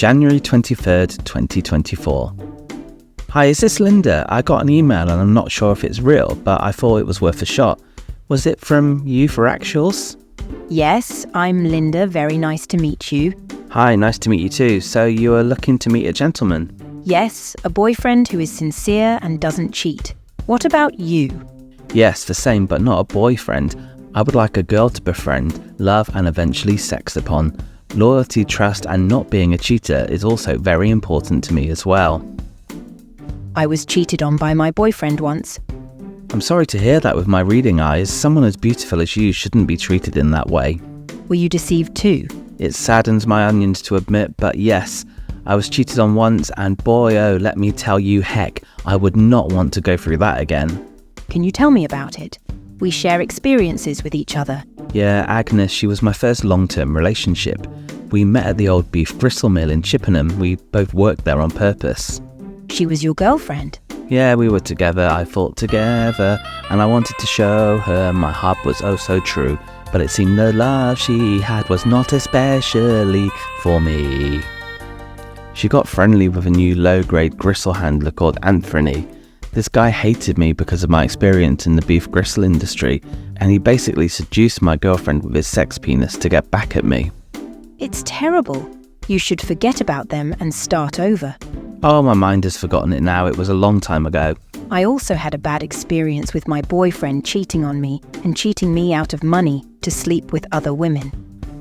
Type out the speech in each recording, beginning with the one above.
January 23rd, 2024. Hi, is this Linda? I got an email and I'm not sure if it's real, but I thought it was worth a shot. Was it from you for actuals? Yes, I'm Linda. Very nice to meet you. Hi, nice to meet you too. So you are looking to meet a gentleman? Yes, a boyfriend who is sincere and doesn't cheat. What about you? Yes, the same, but not a boyfriend. I would like a girl to befriend, love and eventually sex upon. Loyalty, trust and not being a cheater is also very important to me as well. I was cheated on by my boyfriend once. I'm sorry to hear that with my reading eyes. Someone as beautiful as you shouldn't be treated in that way. Were you deceived too? It saddens my onions to admit, but yes, I was cheated on once and boy oh, let me tell you, heck, I would not want to go through that again. Can you tell me about it? We share experiences with each other. Yeah, Agnes, she was my first long-term relationship. We met at the old beef gristle mill in Chippenham. We both worked there on purpose. She was your girlfriend? Yeah, we were together, I thought together, and I wanted to show her my heart was oh so true, but it seemed the love she had was not especially for me. She got friendly with a new low-grade gristle handler called Anthony. This guy hated me because of my experience in the beef gristle industry, and he basically seduced my girlfriend with his sex penis to get back at me. It's terrible. You should forget about them and start over. Oh, my mind has forgotten it now. It was a long time ago. I also had a bad experience with my boyfriend cheating on me and cheating me out of money to sleep with other women.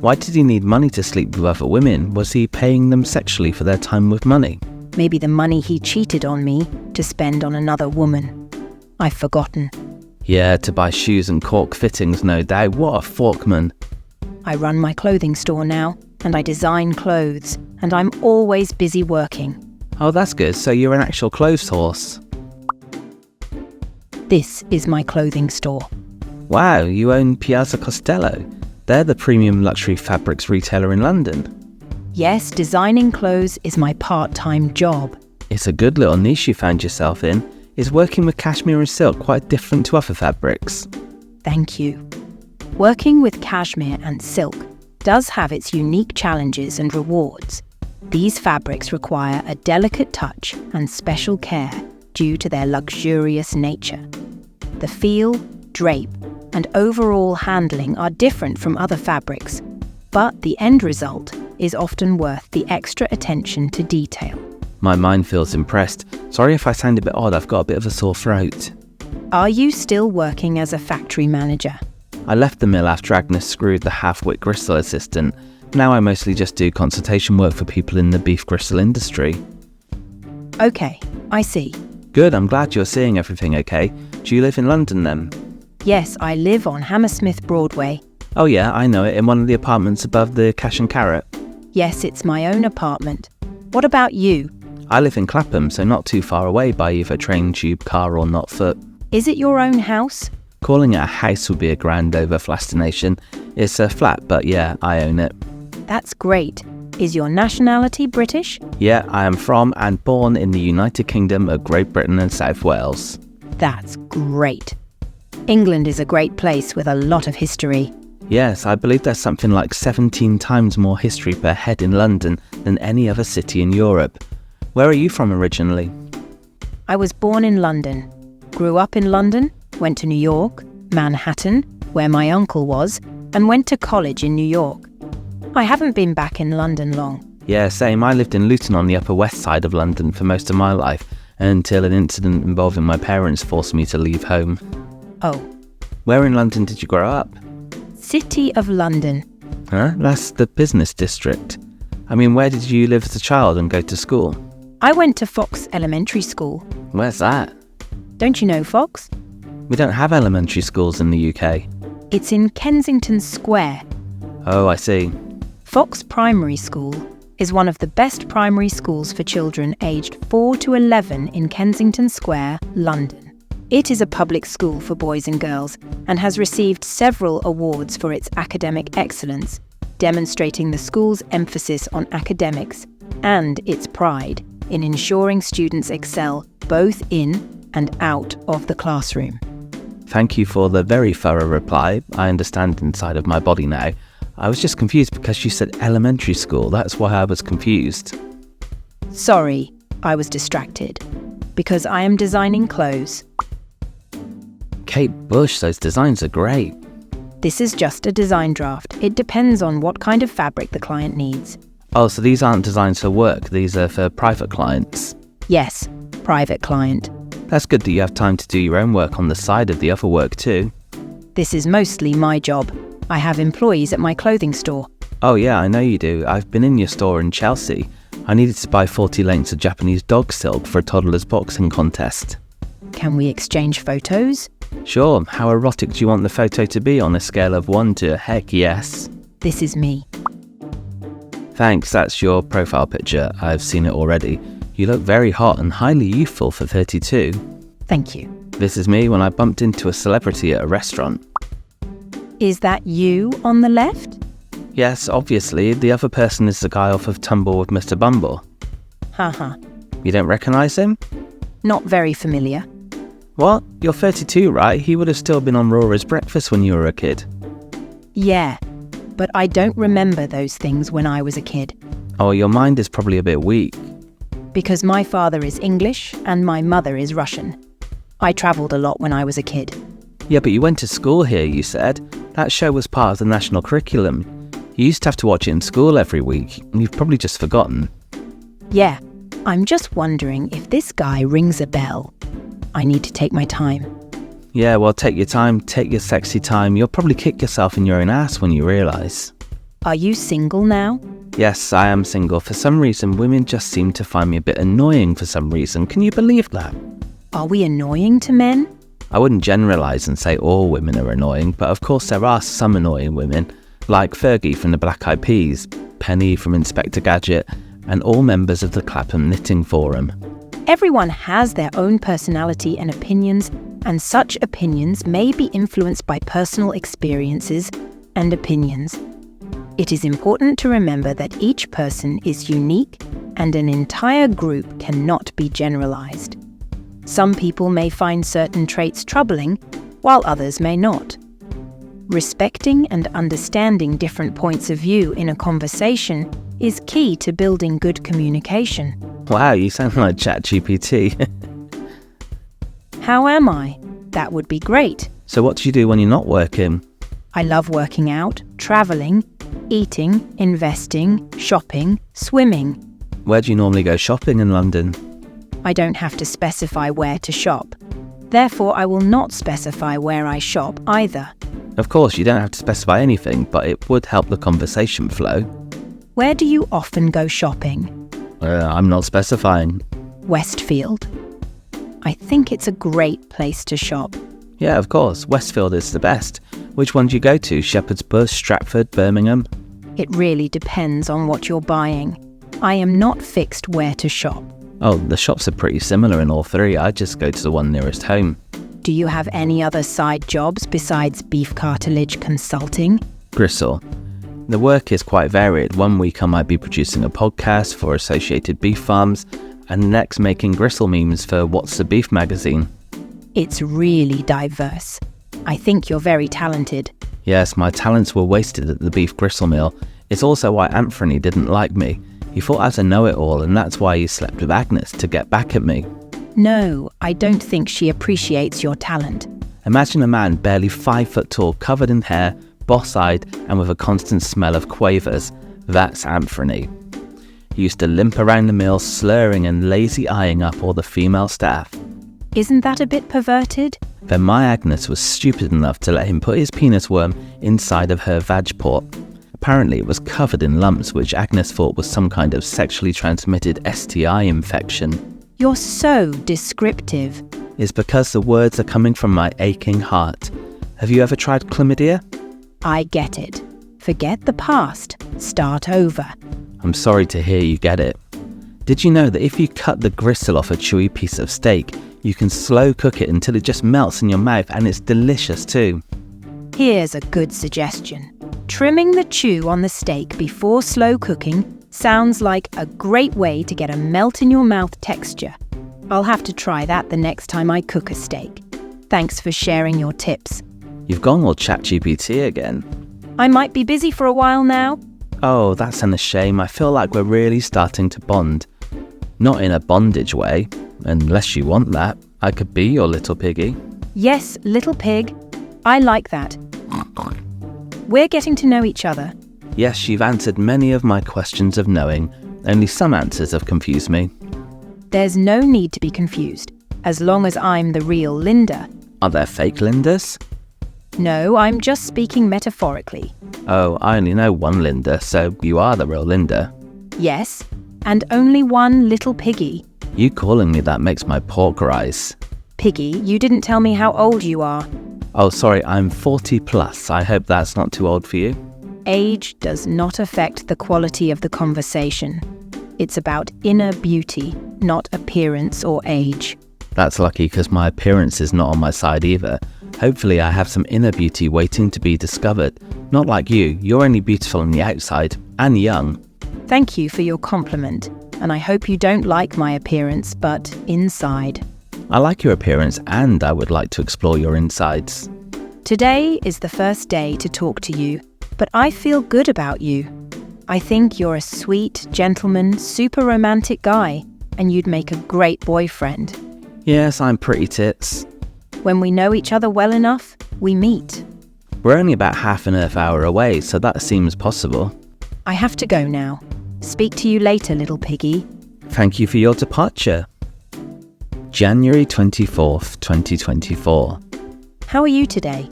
Why did he need money to sleep with other women? Was he paying them sexually for their time with money? Maybe the money he cheated on me to spend on another woman. I've forgotten. Yeah, to buy shoes and cork fittings, no doubt. What a forkman. I run my clothing store now, and I design clothes, and I'm always busy working. Oh, that's good. So you're an actual clothes horse. This is my clothing store. Wow, you own Piazza Costello. They're the premium luxury fabrics retailer in London. Yes, designing clothes is my part-time job. It's a good little niche you found yourself in. Is working with cashmere and silk quite different to other fabrics? Thank you. Working with cashmere and silk does have its unique challenges and rewards. These fabrics require a delicate touch and special care due to their luxurious nature. The feel, drape, and overall handling are different from other fabrics, but the end result is often worth the extra attention to detail. My mind feels impressed. Sorry if I sound a bit odd, I've got a bit of a sore throat. Are you still working as a factory manager? I left the mill after Agnes screwed the half-wit gristle assistant. Now I mostly just do consultation work for people in the beef gristle industry. Okay, I see. Good, I'm glad you're seeing everything okay. Do you live in London then? Yes, I live on Hammersmith Broadway. Oh yeah, I know it, in one of the apartments above the Cash and Carrot. Yes, it's my own apartment. What about you? I live in Clapham, so not too far away by either train, tube, car or not foot. Is it your own house? Calling it a house would be a grand overflastination. It's a flat, but yeah, I own it. That's great. Is your nationality British? Yeah, I am from and born in the United Kingdom of Great Britain and South Wales. That's great. England is a great place with a lot of history. Yes, I believe there's something like 17 times more history per head in London than any other city in Europe. Where are you from originally? I was born in London, grew up in London, went to New York, Manhattan, where my uncle was, and went to college in New York. I haven't been back in London long. Yeah, same. I lived in Luton on the Upper West Side of London for most of my life, until an incident involving my parents forced me to leave home. Oh. Where in London did you grow up? City of London. Huh? That's the business district. I mean, where did you live as a child and go to school? I went to Fox Elementary School. Where's that? Don't you know Fox? We don't have elementary schools in the UK. It's in Kensington Square. Oh, I see. Fox Primary School is one of the best primary schools for children aged 4 to 11 in Kensington Square, London. It is a public school for boys and girls and has received several awards for its academic excellence, demonstrating the school's emphasis on academics and its pride in ensuring students excel both in and out of the classroom. Thank you for the very thorough reply. I understand inside of my body now. I was just confused because you said elementary school. That's why I was confused. Sorry, I was distracted. Because I am designing clothes. Kate Bush, those designs are great. This is just a design draft. It depends on what kind of fabric the client needs. Oh, so these aren't designs for work, these are for private clients. Yes, private client. That's good that you have time to do your own work on the side of the other work too. This is mostly my job. I have employees at my clothing store. Oh yeah, I know you do. I've been in your store in Chelsea. I needed to buy 40 lengths of Japanese dog silk for a toddler's boxing contest. Can we exchange photos? Sure, how erotic do you want the photo to be on a scale of 1 to heck yes? This is me. Thanks, that's your profile picture. I've seen it already. You look very hot and highly youthful for 32. Thank you. This is me when I bumped into a celebrity at a restaurant. Is that you on the left? Yes, obviously. The other person is the guy off of Tumble with Mr. Bumble. Haha. You don't recognise him? Not very familiar. What? You're 32, right? He would have still been on Rora's Breakfast when you were a kid. Yeah, but I don't remember those things when I was a kid. Oh, your mind is probably a bit weak. Because my father is English and my mother is Russian. I travelled a lot when I was a kid. Yeah, but you went to school here, you said. That show was part of the national curriculum. You used to have to watch it in school every week, and you've probably just forgotten. Yeah, I'm just wondering if this guy rings a bell. I need to take my time. Yeah, well, take your time, take your sexy time. You'll probably kick yourself in your own ass when you realise. Are you single now? Yes, I am single. For some reason, women just seem to find me a bit annoying for some reason. Can you believe that? Are we annoying to men? I wouldn't generalise and say all women are annoying, but of course there are some annoying women, like Fergie from the Black Eyed Peas, Penny from Inspector Gadget, and all members of the Clapham Knitting Forum. Everyone has their own personality and opinions, and such opinions may be influenced by personal experiences and opinions. It is important to remember that each person is unique and an entire group cannot be generalized. Some people may find certain traits troubling, while others may not. Respecting and understanding different points of view in a conversation is key to building good communication. Wow, you sound like ChatGPT. How am I? That would be great. So what do you do when you're not working? I love working out, travelling, eating, investing, shopping, swimming. Where do you normally go shopping in London? I don't have to specify where to shop. Therefore, I will not specify where I shop either. Of course, you don't have to specify anything, but it would help the conversation flow. Where do you often go shopping? I'm not specifying. Westfield. I think it's a great place to shop. Yeah, of course. Westfield is the best. Which one do you go to? Shepherd's Bush, Stratford, Birmingham? It really depends on what you're buying. I am not fixed where to shop. Oh, the shops are pretty similar in all three. I just go to the one nearest home. Do you have any other side jobs besides beef cartilage consulting? Gristle. The work is quite varied. One week I might be producing a podcast for Associated Beef Farms, and next making gristle memes for What's the Beef magazine. It's really diverse. I think you're very talented. Yes, my talents were wasted at the beef gristle mill. It's also why Anthony didn't like me. He thought I was a know-it-all, and that's why he slept with Agnes, to get back at me. No, I don't think she appreciates your talent. Imagine a man barely 5 foot tall, covered in hair, boss-eyed, and with a constant smell of quavers. That's Anthony. He used to limp around the mill, slurring and lazy-eyeing up all the female staff. Isn't that a bit perverted? Then my Agnes was stupid enough to let him put his penis worm inside of her vag port. Apparently it was covered in lumps, which Agnes thought was some kind of sexually transmitted STI infection. You're so descriptive. It's because the words are coming from my aching heart. Have you ever tried chlamydia? I get it. Forget the past. Start over. I'm sorry to hear you get it. Did you know that if you cut the gristle off a chewy piece of steak, you can slow cook it until it just melts in your mouth, and it's delicious too? Here's a good suggestion. Trimming the chew on the steak before slow cooking sounds like a great way to get a melt-in-your-mouth texture. I'll have to try that the next time I cook a steak. Thanks for sharing your tips. You've gone all ChatGPT again. I might be busy for a while now. Oh, that's a shame. I feel like we're really starting to bond. Not in a bondage way. Unless you want that, I could be your little piggy. Yes, little pig. I like that. We're getting to know each other. Yes, you've answered many of my questions of knowing. Only some answers have confused me. There's no need to be confused, as long as I'm the real Linda. Are there fake Lindas? No, I'm just speaking metaphorically. Oh, I only know one Linda, so you are the real Linda. Yes, and only one little piggy. You calling me that makes my pork rise. Piggy, you didn't tell me how old you are. Oh, sorry, I'm 40 plus. I hope that's not too old for you. Age does not affect the quality of the conversation. It's about inner beauty, not appearance or age. That's lucky because my appearance is not on my side either. Hopefully I have some inner beauty waiting to be discovered. Not like you, you're only beautiful on the outside and young. Thank you for your compliment, and I hope you don't like my appearance, but inside. I like your appearance and I would like to explore your insides. Today is the first day to talk to you, but I feel good about you. I think you're a sweet, gentleman, super romantic guy, and you'd make a great boyfriend. Yes, I'm pretty tits. When we know each other well enough, we meet. We're only about half an Earth hour away, so that seems possible. I have to go now. Speak to you later, little piggy. Thank you for your departure. January 24th, 2024. How are you today?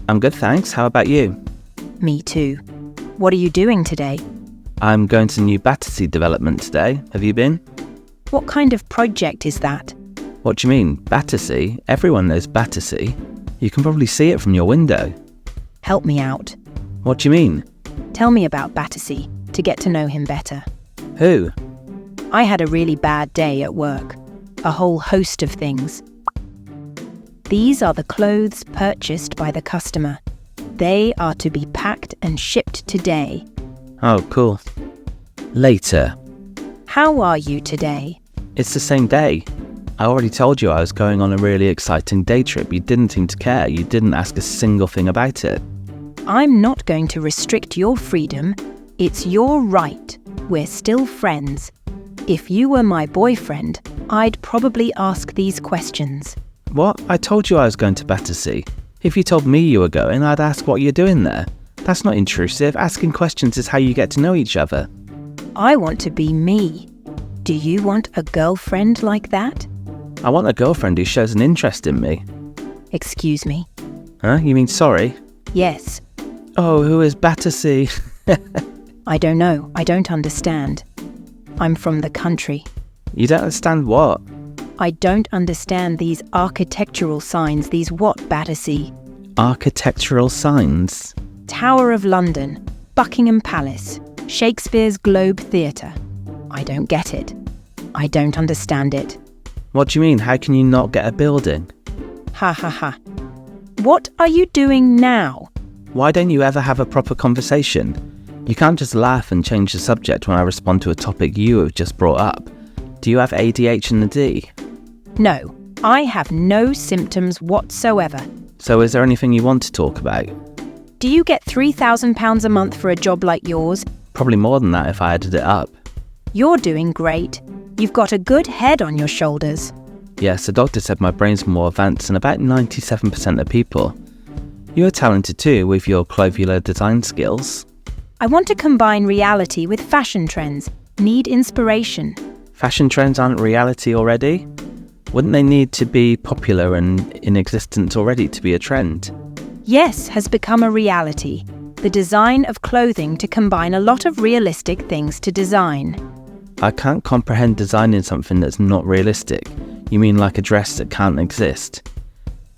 I'm good, thanks. How about you? Me too. What are you doing today? I'm going to New Battersea development today. Have you been? What kind of project is that? What do you mean? Battersea? Everyone knows Battersea. You can probably see it from your window. Help me out. What do you mean? Tell me about Battersea to get to know him better. Who? I had a really bad day at work. A whole host of things. These are the clothes purchased by the customer. They are to be packed and shipped today. Oh, cool. Later. How are you today? It's the same day. I already told you I was going on a really exciting day trip. You didn't seem to care. You didn't ask a single thing about it. I'm not going to restrict your freedom. It's your right. We're still friends. If you were my boyfriend, I'd probably ask these questions. What? I told you I was going to Battersea. If you told me you were going, I'd ask what you're doing there. That's not intrusive. Asking questions is how you get to know each other. I want to be me. Do you want a girlfriend like that? I want a girlfriend who shows an interest in me. Excuse me? Huh? You mean sorry? Yes. Oh, who is Battersea? I don't know. I don't understand. I'm from the country. You don't understand what? I don't understand these architectural signs. These what, Battersea? Architectural signs? Tower of London, Buckingham Palace, Shakespeare's Globe Theatre. I don't get it. I don't understand it. What do you mean? How can you not get a building? Ha ha ha. What are you doing now? Why don't you ever have a proper conversation? You can't just laugh and change the subject when I respond to a topic you have just brought up. Do you have ADHD and the D? No, I have no symptoms whatsoever. So is there anything you want to talk about? Do you get £3,000 a month for a job like yours? Probably more than that if I added it up. You're doing great. You've got a good head on your shoulders. Yes, the doctor said my brain's more advanced than about 97% of people. You're talented too with your clovular design skills. I want to combine reality with fashion trends. Need inspiration. Fashion trends aren't reality already? Wouldn't they need to be popular and in existence already to be a trend? Yes has become a reality. The design of clothing to combine a lot of realistic things to design. I can't comprehend designing something that's not realistic. You mean like a dress that can't exist?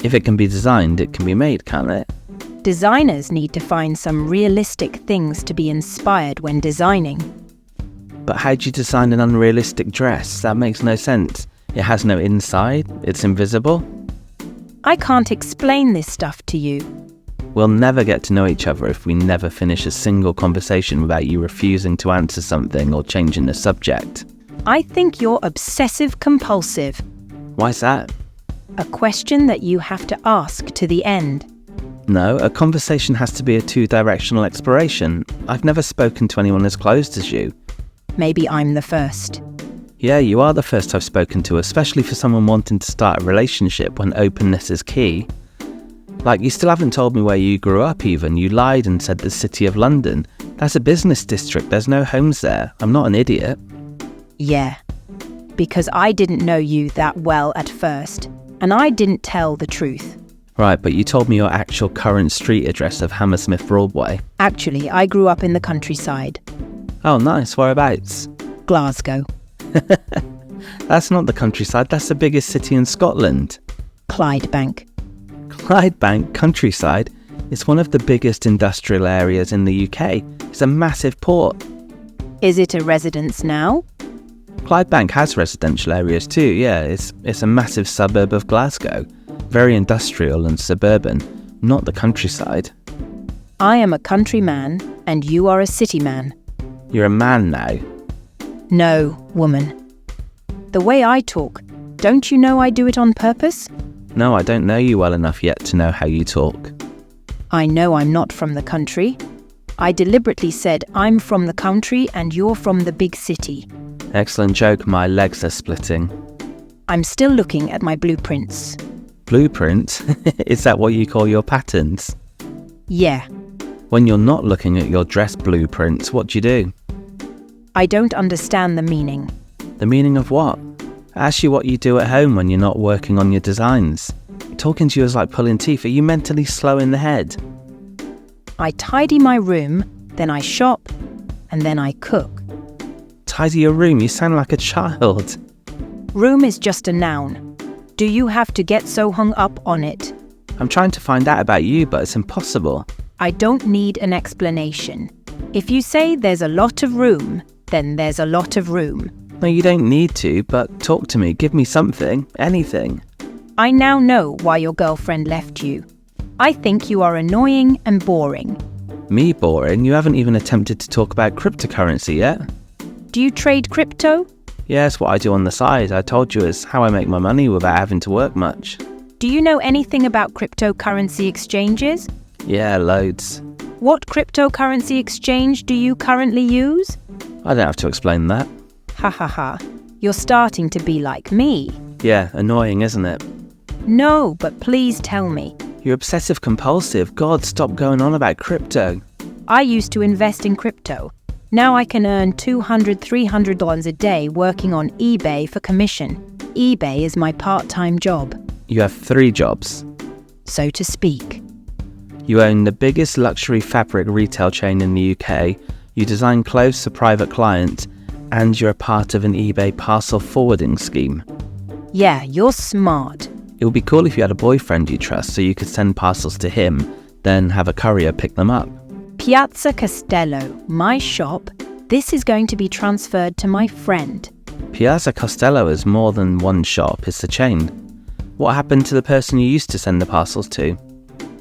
If it can be designed, it can be made, can't it? Designers need to find some realistic things to be inspired when designing. But how do you design an unrealistic dress? That makes no sense. It has no inside, it's invisible. I can't explain this stuff to you. We'll never get to know each other if we never finish a single conversation without you refusing to answer something or changing the subject. I think you're obsessive-compulsive. Why's that? A question that you have to ask to the end. No, a conversation has to be a two-directional exploration. I've never spoken to anyone as closed as you. Maybe I'm the first. Yeah, you are the first I've spoken to, especially for someone wanting to start a relationship when openness is key. Like, you still haven't told me where you grew up even. You lied and said the City of London. That's a business district, there's no homes there. I'm not an idiot. Yeah, because I didn't know you that well at first, and I didn't tell the truth. Right, but you told me your actual current street address of Hammersmith Broadway. Actually, I grew up in the countryside. Oh, nice. Whereabouts? Glasgow. That's not the countryside, that's the biggest city in Scotland. Clydebank. Clydebank, countryside, is one of the biggest industrial areas in the UK. It's a massive port. Is it a residence now? Clydebank has residential areas too, yeah. It's a massive suburb of Glasgow. Very industrial and suburban, not the countryside. I am a country man, and you are a city man. You're a man now. No, woman. The way I talk, don't you know I do it on purpose? No, I don't know you well enough yet to know how you talk. I know I'm not from the country. I deliberately said I'm from the country and you're from the big city. Excellent joke, my legs are splitting. I'm still looking at my blueprints. Blueprint? Is that what you call your patterns? Yeah. When you're not looking at your dress blueprints, what do you do? I don't understand the meaning. The meaning of what? I ask you what you do at home when you're not working on your designs. Talking to you is like pulling teeth. Are you mentally slow in the head? I tidy my room, then I shop, and then I cook. Tidy your room? You sound like a child. Room is just a noun. Do you have to get so hung up on it? I'm trying to find out about you, but it's impossible. I don't need an explanation. If you say there's a lot of room, then there's a lot of room. No, you don't need to, but talk to me. Give me something. Anything. I now know why your girlfriend left you. I think you are annoying and boring. Me boring? You haven't even attempted to talk about cryptocurrency yet. Do you trade crypto? Yeah, it's what I do on the side. I told you it's how I make my money without having to work much. Do you know anything about cryptocurrency exchanges? Yeah, loads. What cryptocurrency exchange do you currently use? I don't have to explain that. Ha ha ha. You're starting to be like me. Yeah, annoying, isn't it? No, but please tell me. You're obsessive compulsive. God, stop going on about crypto. I used to invest in crypto. Now I can earn $200, $300 a day working on eBay for commission. eBay is my part-time job. You have 3 jobs. So to speak. You own the biggest luxury fabric retail chain in the UK, you design clothes for private clients, and you're a part of an eBay parcel forwarding scheme. Yeah, you're smart. It would be cool if you had a boyfriend you trust so you could send parcels to him, then have a courier pick them up. Piazza Castello, my shop. This is going to be transferred to my friend. Piazza Costello is more than one shop, it's a chain. What happened to the person you used to send the parcels to?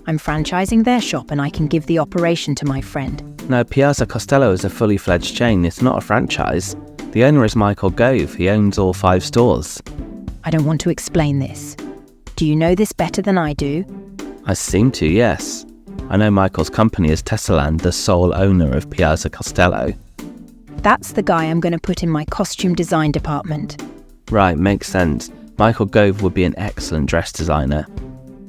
I'm franchising their shop and I can give the operation to my friend. No, Piazza Costello is a fully fledged chain, it's not a franchise. The owner is Michael Gove, he owns all 5 stores. I don't want to explain this. Do you know this better than I do? I seem to, yes. I know Michael's company is Tessaland, the sole owner of Piazza Costello. That's the guy I'm going to put in my costume design department. Right, makes sense. Michael Gove would be an excellent dress designer.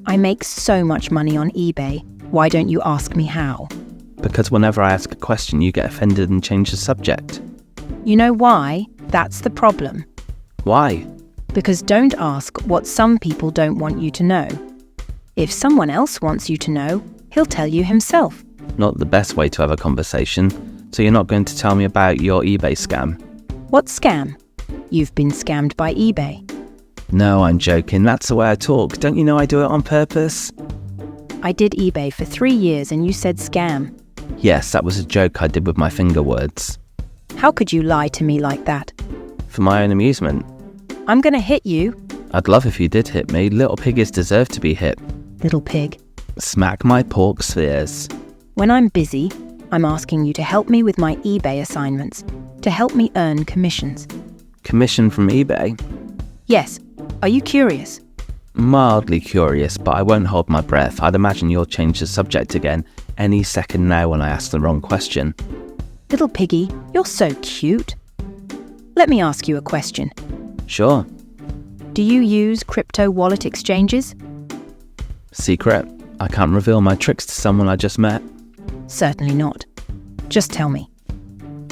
I make so much money on eBay. Why don't you ask me how? Because whenever I ask a question, you get offended and change the subject. You know why? That's the problem. Why? Because don't ask what some people don't want you to know. If someone else wants you to know, he'll tell you himself. Not the best way to have a conversation. So you're not going to tell me about your eBay scam? What scam? You've been scammed by eBay. No, I'm joking. That's the way I talk. Don't you know I do it on purpose? I did eBay for 3 years and you said scam. Yes, that was a joke I did with my finger words. How could you lie to me like that? For my own amusement. I'm going to hit you. I'd love if you did hit me. Little piggies deserve to be hit. Little pig. Smack my pork spheres. When I'm busy, I'm asking you to help me with my eBay assignments, to help me earn commissions. Commission from eBay? Yes. Are you curious? Mildly curious, but I won't hold my breath. I'd imagine you'll change the subject again any second now when I ask the wrong question. Little piggy, you're so cute. Let me ask you a question. Sure. Do you use crypto wallet exchanges? Secret. I can't reveal my tricks to someone I just met. Certainly not. Just tell me.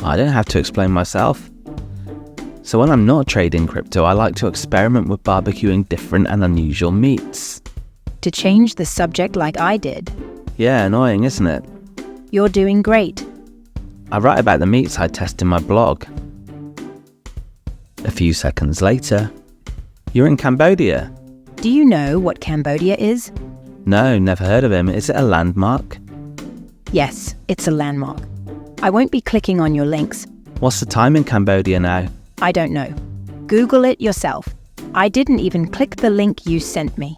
I don't have to explain myself. So when I'm not trading crypto, I like to experiment with barbecuing different and unusual meats. To change the subject like I did. Yeah, annoying, isn't it? You're doing great. I write about the meats I test in my blog. A few seconds later, you're in Cambodia. Do you know what Cambodia is? No, never heard of him. Is it a landmark? Yes, it's a landmark. I won't be clicking on your links. What's the time in Cambodia now? I don't know. Google it yourself. I didn't even click the link you sent me.